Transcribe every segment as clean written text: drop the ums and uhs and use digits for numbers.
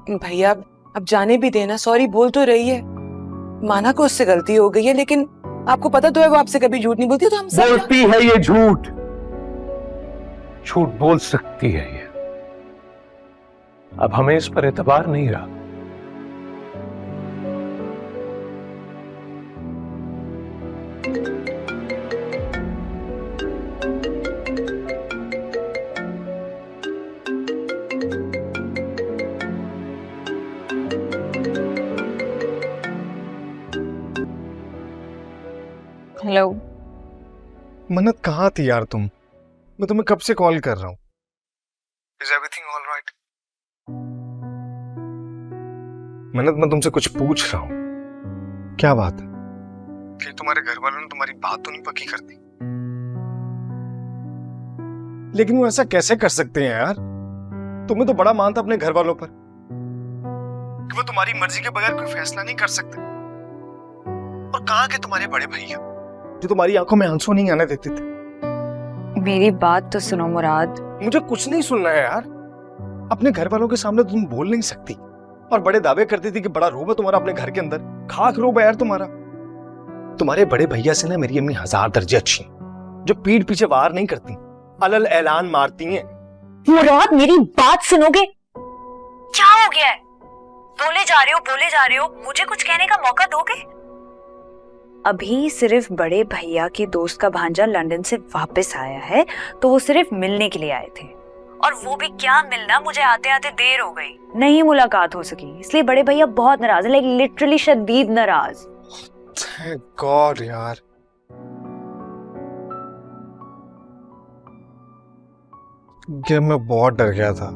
भैया अब जाने भी देना, सॉरी बोल तो रही है, माना को उससे गलती हो गई है, लेकिन आपको पता तो है वो आपसे कभी झूठ नहीं बोलती, तो हम सब बोलती है ये झूठ, झूठ बोल सकती है ये। अब हमें इस पर एतबार नहीं रहा। हेलो मन्नत, कहाँ थी यार तुम? मैं तुम्हें कब से कॉल कर रहा हूँ। Is everything all right? मन्नत, मैं तुमसे कुछ पूछ रहा हूँ। क्या बात है? कि तुम्हारे घर वालों ने तुम्हारी बात तो नहीं पक्की कर दी? लेकिन वो ऐसा कैसे कर सकते हैं यार? तुम्हें तो बड़ा मान था अपने घर वालों पर कि वो तुम्हारी मर्जी के बगैर कोई फैसला नहीं कर सकते। और कहाँ के तुम्हारे बड़े भैया जो तुम्हारी आंखों में आंसू नहीं आने देते थे? मेरी बात तो सुनो मुराद। मुझे कुछ नहीं सुनना है यार। अपने घर वालों के सामने तुम बोल नहीं सकती और बड़े दावे करती थी कि बड़ा रोब है तुम्हारा अपने घर के अंदर। खाक रोब है यार तुम्हारा। तुम्हारे बड़े भैया से ना मेरी अम्मी 1000 दर्जे अच्छी, जो पीठ पीछे वार नहीं करती, अलल ऐलान मारती हैं। मुराद मेरी बात सुनोगे? क्या हो गया है? बोले जा रहे हो, मुझे कुछ कहने का मौका दोगे? अभी सिर्फ बड़े भैया के दोस्त का भांजा लंदन से वापस आया है, तो वो सिर्फ मिलने के लिए आए थे, और वो भी क्या मिलना, मुझे आते आते देर हो गई, नहीं मुलाकात हो सकी, इसलिए बड़े भैया बहुत नाराज है, लाइक लिटरली शदीद नाराज। थैंक गॉड यार। कि मैं बहुत डर गया था।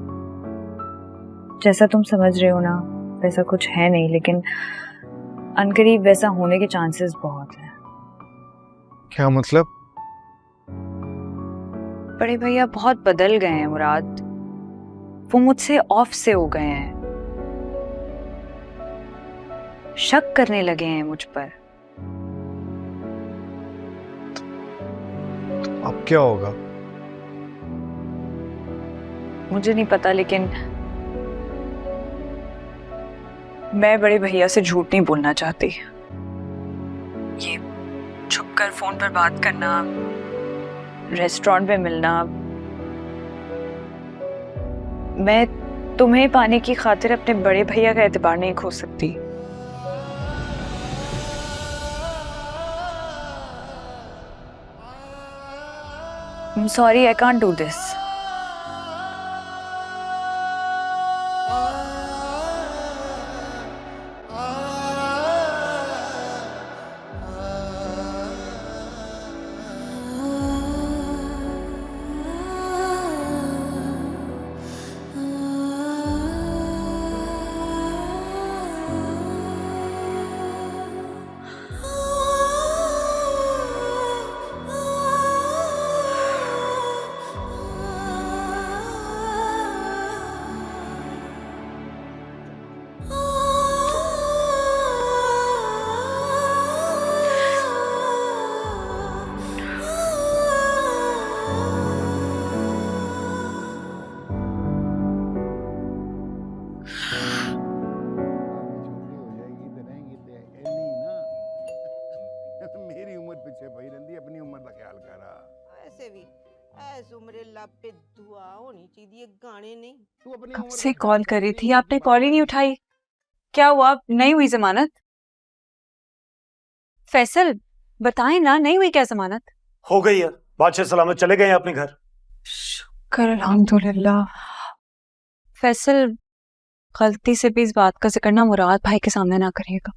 जैसा तुम समझ रहे हो ना, वैसा कुछ है नहीं, लेकिन अनकरीब वैसा होने के चांसेस बहुत हैं। क्या मतलब? बड़े भैया बहुत बदल गए हैं मुराद, वो मुझसे ऑफ से हो गए हैं, शक करने लगे हैं मुझ पर। अब क्या होगा? मुझे नहीं पता, लेकिन मैं बड़े भैया से झूठ नहीं बोलना चाहती। ये छुपकर फोन पर बात करना, रेस्टोरेंट में मिलना, मैं तुम्हें पाने की खातिर अपने बड़े भैया का एतबार नहीं खो सकती। I'm sorry, I can't do this. मेरी उम्र पीछे पई रही, अपनी उम्र का ख्याल करा। ऐसे भी ऐस उम्रे लब पे दुआ होनी चाहिए, गाने नहीं। तू अपनी कब उम्र से का कॉल ख्याल करी कर थी, रही, आपने कॉल ही नहीं उठाई। क्या हुआ, नहीं हुई जमानत? फैसल बताएं ना, नहीं हुई क्या जमानत? हो गई है, बादशाह सलामत चले गए हैं अपने घर। शुक्र अल्हम्दुलिल्लाह। फैसल गलती से भी इस बात का जिक्र ना मुराद भाई के सामने ना करिएगा।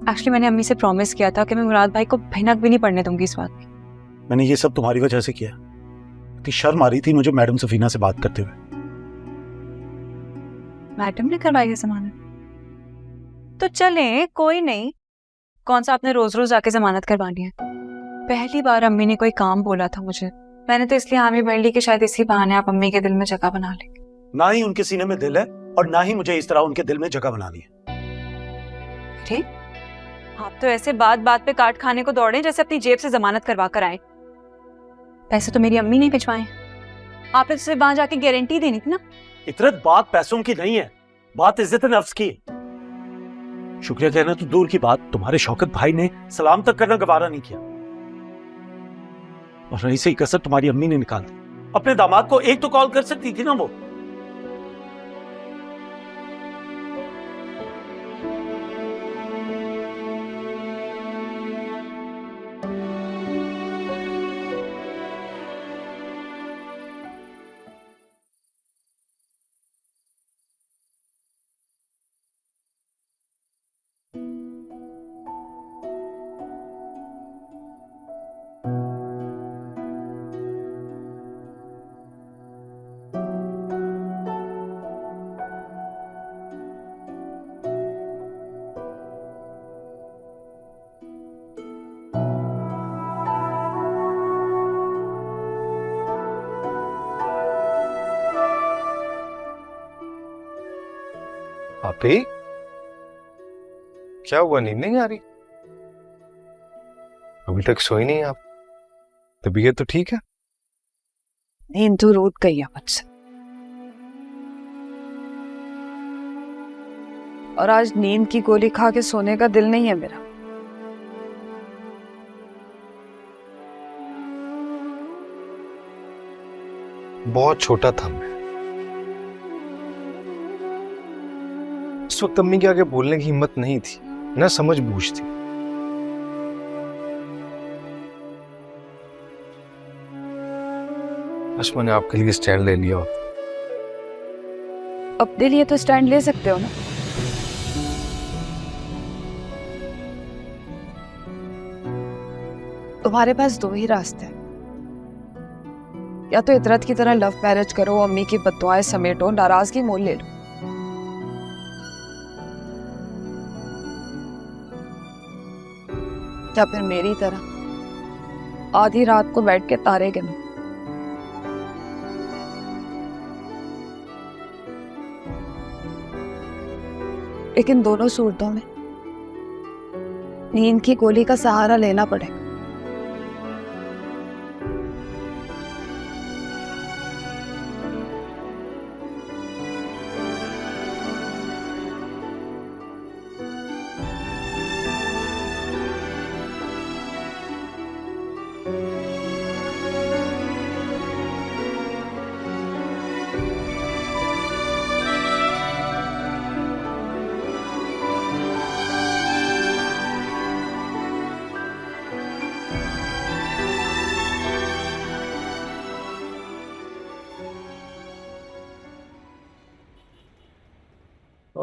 एक्चुअली मैंने अम्मी से प्रॉमिस किया था कि मैं मुराद भाई को भनक भी नहीं पड़ने दूंगी इस बात की। मैंने ये सब तुम्हारी वजह से किया। इतनी शर्म आ रही थी मुझे मैडम सफीना से बात करते हुए। मैडम ने करवाई है जमानत? तो चलें, कोई नहीं, कौन सा आपने रोज रोज आके जमानत करवानी है? पहली बार अम्मी ने कोई काम बोला था मुझे, मैंने तो इसलिए हामी भर ली कि शायद इसी बहाने आप अम्मी के दिल में जगह बना लेंगे। ना ही उनके सीने में दिल है और ना ही मुझे इस तरह उनके दिल में जगह बनानी है। ठीक, आप तो ऐसे बात बात पे काट खाने को दौड़े जैसे अपनी जेब से जमानत करवा कर आए। पैसे तो मेरी अम्मी ने भिजवाए, आपने तो सिर्फ वहां जाके गारंटी देनी थी ना। इतरत बात पैसों की नहीं है, बात इज्जत नफ्स की है। शुक्रिया कहना तो दूर की बात, तुम्हारे शौकत भाई ने सलाम तक करना गवारा नहीं किया। और रही सही कसर तुम्हारी अम्मी ने निकाल दी। अपने दामाद को एक तो कॉल कर सकती थी ना वो। भाभी, क्या हुआ? नींद नहीं आ रही? अभी तक सोई नहीं आप? तबीयत तो ठीक है? नींद तो रूठ गई है मुझसे, और आज नींद की गोली खा के सोने का दिल नहीं है मेरा। बहुत छोटा था मैं, इस वक्त अम्मी के आगे बोलने की हिम्मत नहीं थी, न समझ बूझ थी। बस मैंने आपके लिए स्टैंड ले लिया। अपने लिए तो स्टैंड ले सकते हो ना। तुम्हारे पास दो ही रास्ते हैं, या तो इतरत की तरह लव मैरिज करो, अम्मी की बद्दुआएं समेटो, नाराजगी मोल ले लो, या फिर मेरी तरह आधी रात को बैठ के तारे गिनो। लेकिन दोनों सूरतों में नींद की गोली का सहारा लेना पड़ेगा।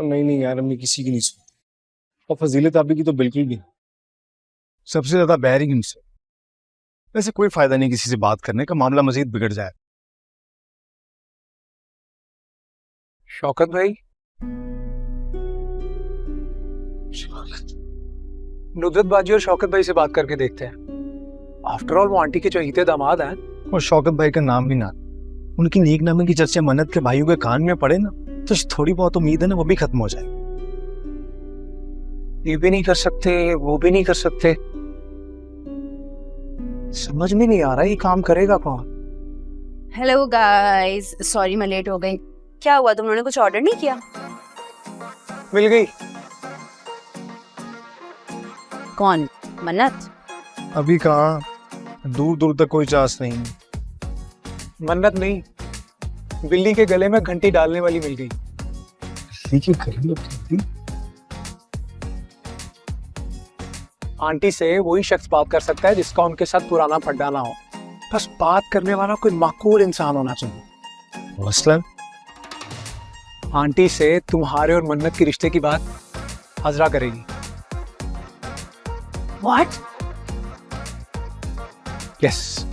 नहीं यार, अम्मी किसी की नहीं सुनी, और फजीलत आपी की तो बिल्कुल भी नहीं। सबसे ज्यादा बैरिंग इनसे। वैसे कोई फायदा नहीं किसी से बात करने का, मामला मजीद बिगड़ जाए। शौकत भाई, नुसरत बाजी और शौकत भाई से बात करके देखते हैं। आफ्टर ऑल वो आंटी के चहीते दामाद हैं। और शौकत भाई का नाम भी ना, उनकी नेक नामे की चर्चा मन्नत के भाइयों के कान में पड़े ना, तो थोड़ी बहुत उम्मीद है ना वो भी खत्म हो जाए। ये भी नहीं कर सकते, वो भी नहीं कर सकते, समझ में नहीं आ रहा ये काम करेगा कौन। हेलो गाइस, सॉरी मैं लेट हो गई। क्या हुआ, तुम लोगों ने कुछ ऑर्डर नहीं किया? मिल गई। कौन? मन्नत? अभी कहाँ, दूर दूर तक कोई चांस नहीं। मन्नत नहीं, बिल्ली के गले में घंटी डालने वाली मिल गई। आंटी से वही शख्स बात कर सकता है जिसका उनके साथ पुराना पड्डा ना हो। बस बात करने वाला कोई माकूल इंसान होना चाहिए। मसलन आंटी से तुम्हारे और मन्नत के रिश्ते की बात हजरा करेगी। व्हाट? यस,